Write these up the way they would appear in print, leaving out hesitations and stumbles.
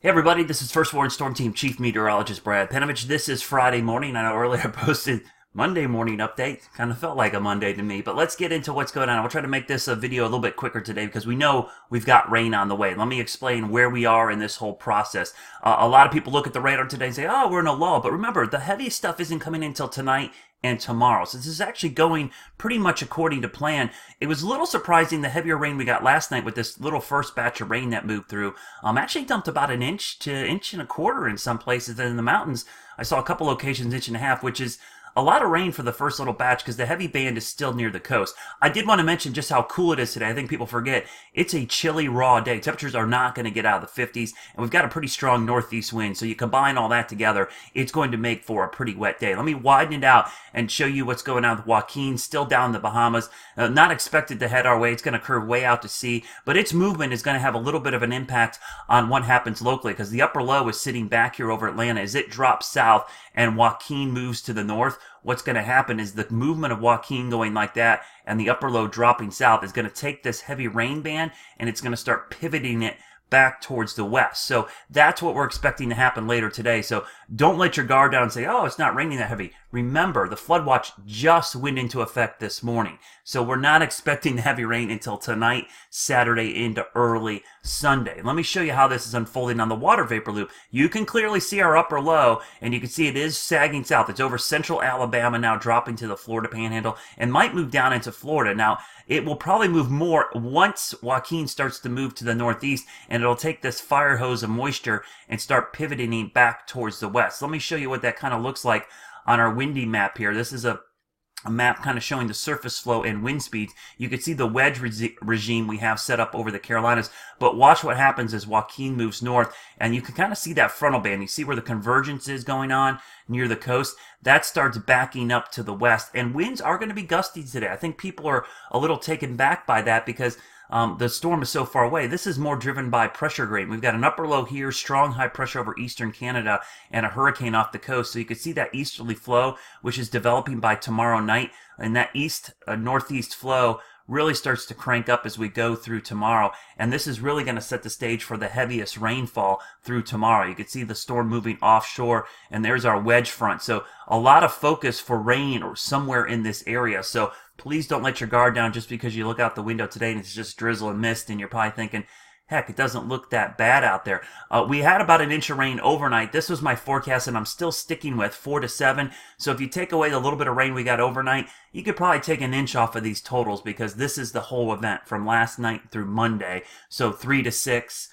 Hey everybody, this is First Warning Storm Team Chief Meteorologist Brad Panovich. This is Friday morning. I know earlier I posted Monday morning update. Kind of felt like a Monday to me, but let's get into what's going on. I'll try to make this a video a little bit quicker today because we know we've got rain on the way. Let me explain where we are in this whole process. A lot of people look at the radar today and say, oh, we're in a lull. But remember, the heavy stuff isn't coming in until tonight and tomorrow. So this is actually going pretty much according to plan. It was a little surprising the heavier rain we got last night with this little first batch of rain that moved through. Actually dumped about an inch to inch and a quarter in some places. And in the mountains, I saw a couple locations inch and a half, which is a lot of rain for the first little batch because the heavy band is still near the coast. I did want to mention just how cool it is today. I think people forget it's a chilly, raw day. Temperatures are not going to get out of the 50s, and we've got a pretty strong northeast wind. So you combine all that together, it's going to make for a pretty wet day. Let me widen it out and show you what's going on with Joaquin, still down in the Bahamas. Not expected to head our way. It's going to curve way out to sea, but its movement is going to have a little bit of an impact on what happens locally because the upper low is sitting back here over Atlanta. As it drops south and Joaquin moves to the north, what's going to happen is the movement of Joaquin going like that and the upper low dropping south is going to take this heavy rain band and it's going to start pivoting it back towards the west. So that's what we're expecting to happen later today. So don't let your guard down and say, oh, it's not raining that heavy. Remember, the flood watch just went into effect this morning. So we're not expecting heavy rain until tonight, Saturday into early Sunday. Let me show you how this is unfolding on the water vapor loop. You can clearly see our upper low, and you can see it is sagging south. It's over central Alabama now, dropping to the Florida Panhandle, and might move down into Florida. Now, it will probably move more once Joaquin starts to move to the northeast, and it'll take this fire hose of moisture and start pivoting back towards the west. Let me show you what that kind of looks like on our windy map here. This is a map kind of showing the surface flow and wind speeds. You can see the wedge regime we have set up over the Carolinas, but watch what happens as Joaquin moves north, and you can kind of see that frontal band. You see where the convergence is going on near the coast. That starts backing up to the west, and winds are going to be gusty today. I think people are a little taken back by that because the storm is so far away. This is more driven by pressure gradient. We've got an upper low here, strong high pressure over eastern Canada, and a hurricane off the coast. So you can see that easterly flow, which is developing by tomorrow night. And that northeast flow really starts to crank up as we go through tomorrow. And this is really going to set the stage for the heaviest rainfall through tomorrow. You can see the storm moving offshore, and there's our wedge front. So a lot of focus for rain or somewhere in this area. So please don't let your guard down just because you look out the window today and it's just drizzle and mist and you're probably thinking, heck, it doesn't look that bad out there. We had about an inch of rain overnight. This was my forecast, and I'm still sticking with 4 to 7. So if you take away the little bit of rain we got overnight, you could probably take an inch off of these totals because this is the whole event from last night through Monday. So 3 to 6,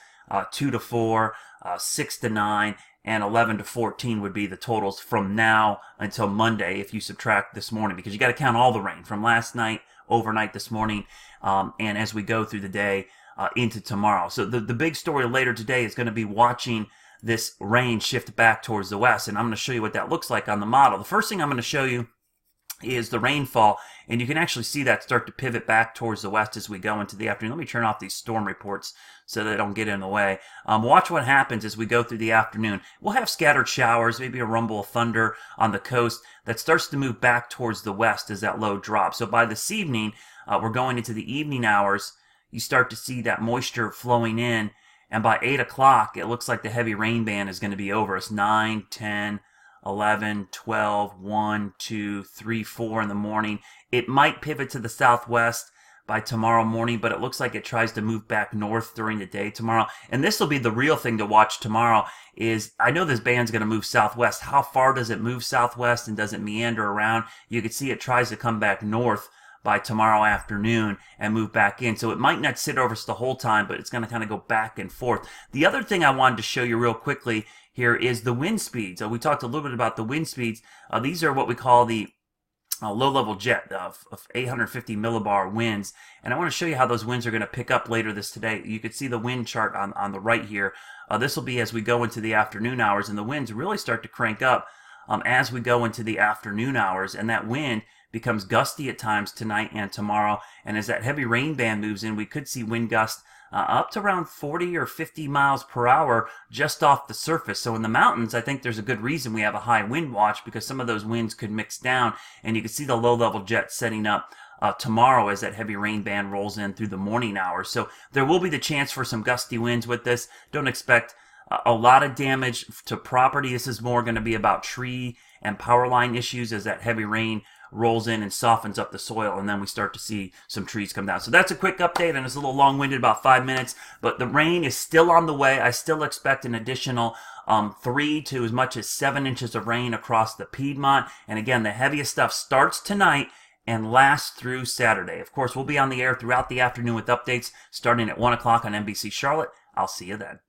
2 to 4, 6 to 9, and 11 to 14 would be the totals from now until Monday if you subtract this morning, because you got to count all the rain from last night, overnight, this morning, and as we go through the day into tomorrow. So the big story later today is going to be watching this rain shift back towards the west, and I'm going to show you what that looks like on the model. The first thing I'm going to show you is the rainfall, and you can actually see that start to pivot back towards the west as we go into the afternoon. Let me turn off these storm reports so they don't get in the way. Watch what happens as we go through the afternoon. We'll have scattered showers, maybe a rumble of thunder on the coast that starts to move back towards the west as that low drops. So by this evening, we're going into the evening hours, you start to see that moisture flowing in, and by 8 o'clock, it looks like the heavy rain band is going to be over us. 9, 10, 11, 12, 1, 2, 3, 4 in the morning. It might pivot to the southwest by tomorrow morning, but it looks like it tries to move back north during the day tomorrow. And this will be the real thing to watch tomorrow is, I know this band's going to move southwest. How far does it move southwest, and does it meander around? You can see it tries to come back north by tomorrow afternoon and move back in. So it might not sit over us the whole time, but it's going to kind of go back and forth. The other thing I wanted to show you real quickly here is the wind speeds. We talked a little bit about the wind speeds. These are what we call the low-level jet of 850 millibar winds. And I want to show you how those winds are going to pick up later this today. You can see the wind chart on the right here. This will be as we go into the afternoon hours, and the winds really start to crank up as we go into the afternoon hours, and that wind becomes gusty at times tonight and tomorrow. And as that heavy rain band moves in, we could see wind gusts up to around 40 or 50 miles per hour just off the surface. So in the mountains, I think there's a good reason we have a high wind watch, because some of those winds could mix down, and you can see the low-level jet setting up tomorrow as that heavy rain band rolls in through the morning hours. So there will be the chance for some gusty winds with this. Don't expect A lot of damage to property. This is more going to be about tree and power line issues as that heavy rain rolls in and softens up the soil, and then we start to see some trees come down. So that's a quick update, and it's a little long-winded, about 5 minutes, but the rain is still on the way. I still expect an additional 3 to as much as 7 inches of rain across the Piedmont, and again, the heaviest stuff starts tonight and lasts through Saturday. Of course, we'll be on the air throughout the afternoon with updates starting at 1 o'clock on NBC Charlotte. I'll see you then.